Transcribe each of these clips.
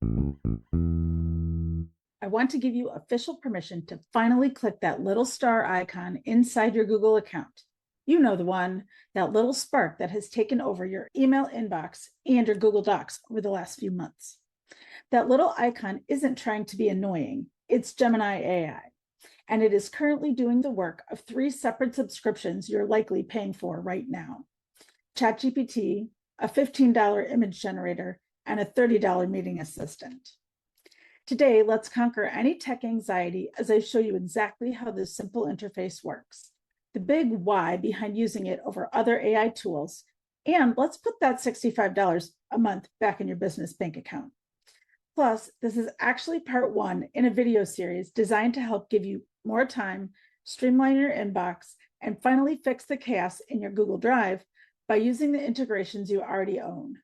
I want to give you official permission to finally click that little star icon inside your Google account. You know the one, that little spark that has taken over your email inbox and your Google Docs over the last few months. That little icon isn't trying to be annoying. It's Gemini AI, and it is currently doing the work of 3 separate subscriptions you're likely paying for right now: ChatGPT, a $15 image generator, and a $30 meeting assistant. Today, let's conquer any tech anxiety as I show you exactly how this simple interface works, the big why behind using it over other AI tools, and let's put that $65 a month back in your business bank account. Plus, this is actually part 1 in a video series designed to help give you more time, streamline your inbox, and finally fix the chaos in your Google Drive by using the integrations you already own.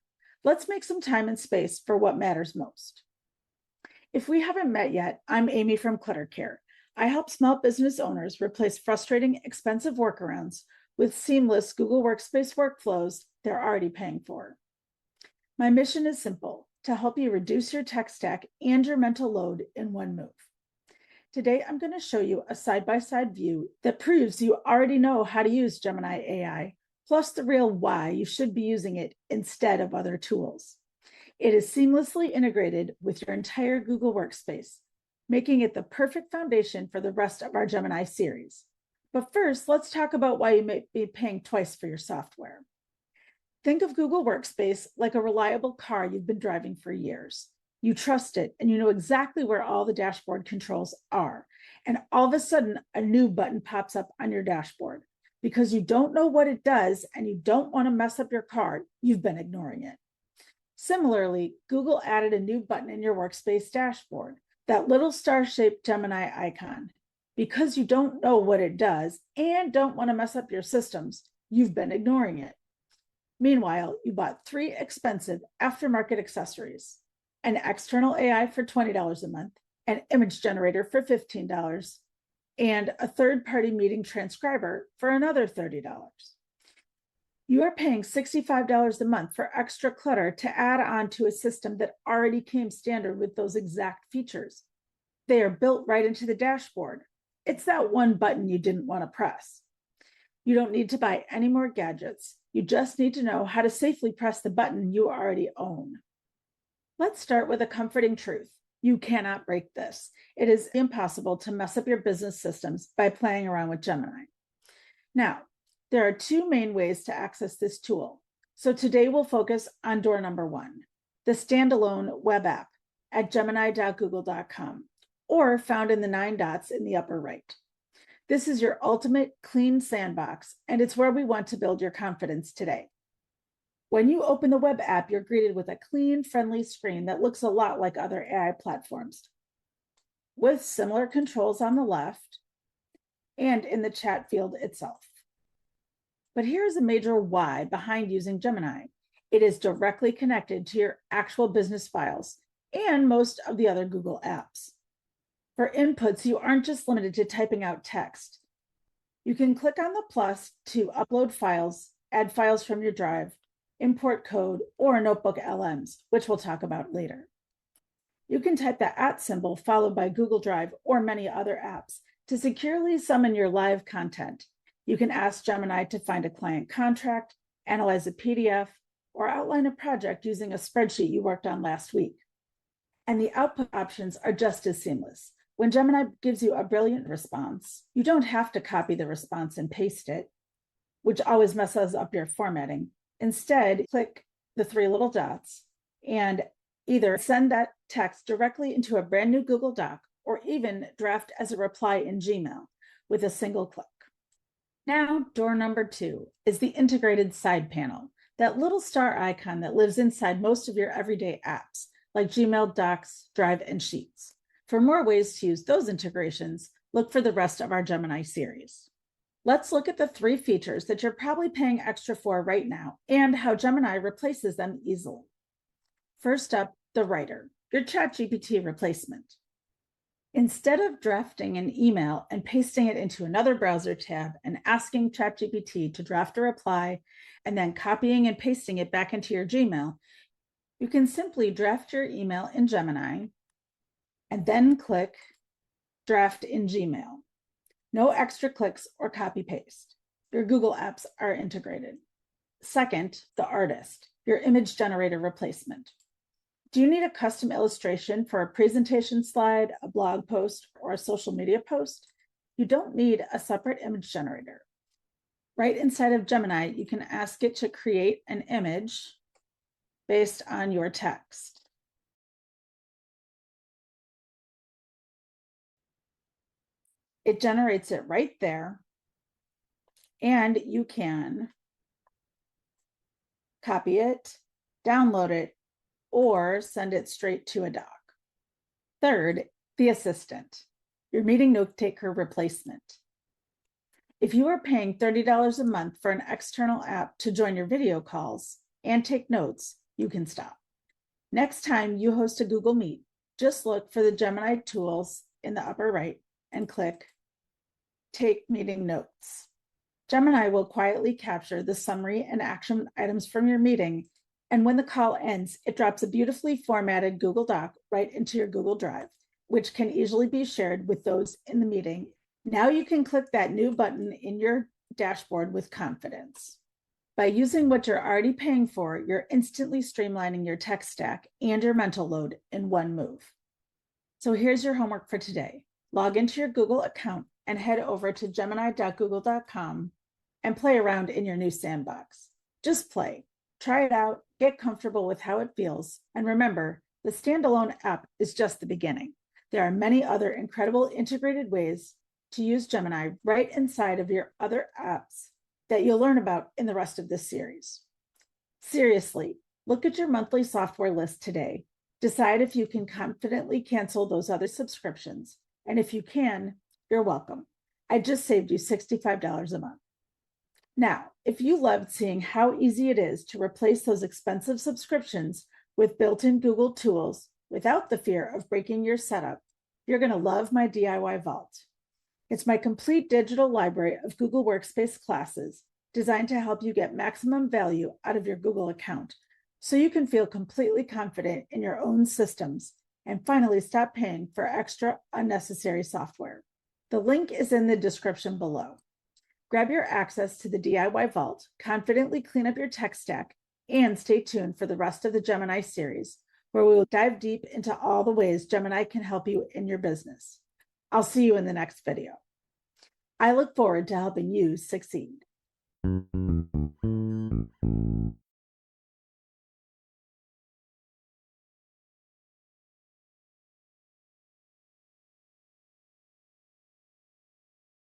Let's make some time and space for what matters most. If we haven't met yet, I'm Amy from Clutter. I help small business owners replace frustrating, expensive workarounds with seamless Google Workspace workflows they're already paying for. My mission is simple: to help you reduce your tech stack and your mental load in one move. Today, I'm going to show you a side-by-side view that proves you already know how to use Gemini AI, plus the real why you should be using it instead of other tools. It is seamlessly integrated with your entire Google Workspace, making it the perfect foundation for the rest of our Gemini series. But first, let's talk about why you may be paying twice for your software. Think of Google Workspace like a reliable car you've been driving for years. You trust it and you know exactly where all the dashboard controls are. And all of a sudden, a new button pops up on your dashboard. Because you don't know what it does and you don't want to mess up your car, you've been ignoring it. Similarly, Google added a new button in your Workspace dashboard, that little star-shaped Gemini icon. Because you don't know what it does and don't want to mess up your systems, you've been ignoring it. Meanwhile, you bought 3 expensive aftermarket accessories: an external AI for $20 a month, an image generator for $15, and a third-party meeting transcriber for another $30. You are paying $65 a month for extra clutter to add on to a system that already came standard with those exact features. They are built right into the dashboard. It's that one button you didn't want to press. You don't need to buy any more gadgets. You just need to know how to safely press the button you already own. Let's start with a comforting truth. You cannot break this. It is impossible to mess up your business systems by playing around with Gemini. Now, there are 2 main ways to access this tool. So today we'll focus on door number 1, the standalone web app at gemini.google.com, or found in the 9 dots in the upper right. This is your ultimate clean sandbox, and it's where we want to build your confidence today. When you open the web app, you're greeted with a clean, friendly screen that looks a lot like other AI platforms, with similar controls on the left and in the chat field itself. But here's a major why behind using Gemini. It is directly connected to your actual business files and most of the other Google apps. For inputs, you aren't just limited to typing out text. You can click on the plus to upload files, add files from your drive, import code, or notebook LMs, which we'll talk about later. You can type the @ symbol followed by Google Drive or many other apps to securely summon your live content. You can ask Gemini to find a client contract, analyze a PDF, or outline a project using a spreadsheet you worked on last week. And the output options are just as seamless. When Gemini gives you a brilliant response, you don't have to copy the response and paste it, which always messes up your formatting. Instead, click the 3 little dots and either send that text directly into a brand new Google Doc or even draft as a reply in Gmail with a single click. Now, door number 2 is the integrated side panel, that little star icon that lives inside most of your everyday apps, like Gmail, Docs, Drive, and Sheets. For more ways to use those integrations, look for the rest of our Gemini series. Let's look at the 3 features that you're probably paying extra for right now and how Gemini replaces them easily. First up, the writer, your ChatGPT replacement. Instead of drafting an email and pasting it into another browser tab and asking ChatGPT to draft a reply and then copying and pasting it back into your Gmail, You can simply draft your email in Gemini and then click Draft in Gmail. No extra clicks or copy paste. Your Google apps are integrated. Second, the artist, your image generator replacement. Do you need a custom illustration for a presentation slide, a blog post, or a social media post? You don't need a separate image generator. Right inside of Gemini, you can ask it to create an image based on your text. It generates it right there, and you can copy it, download it, or send it straight to a doc. Third, the assistant, your meeting note-taker replacement. If you are paying $30 a month for an external app to join your video calls and take notes, you can stop. Next time you host a Google Meet, just look for the Gemini tools in the upper right and click Take Meeting Notes. Gemini will quietly capture the summary and action items from your meeting, and when the call ends, it drops a beautifully formatted Google Doc right into your Google Drive, which can easily be shared with those in the meeting. Now you can click that new button in your dashboard with confidence. By using what you're already paying for, you're instantly streamlining your tech stack and your mental load in one move. So here's your homework for today. Log into your Google account and head over to gemini.google.com and play around in your new sandbox. Just play, try it out, get comfortable with how it feels, and remember, the standalone app is just the beginning. There are many other incredible integrated ways to use Gemini right inside of your other apps that you'll learn about in the rest of this series. Seriously, look at your monthly software list today. Decide if you can confidently cancel those other subscriptions. And if you can, you're welcome. I just saved you $65 a month. Now, if you loved seeing how easy it is to replace those expensive subscriptions with built-in Google tools without the fear of breaking your setup, you're going to love my DIY Vault. It's my complete digital library of Google Workspace classes designed to help you get maximum value out of your Google account so you can feel completely confident in your own systems and finally stop paying for extra unnecessary software. The link is in the description below. Grab your access to the DIY Vault, confidently clean up your tech stack, and stay tuned for the rest of the Gemini series, where we will dive deep into all the ways Gemini can help you in your business. I'll see you in the next video. I look forward to helping you succeed.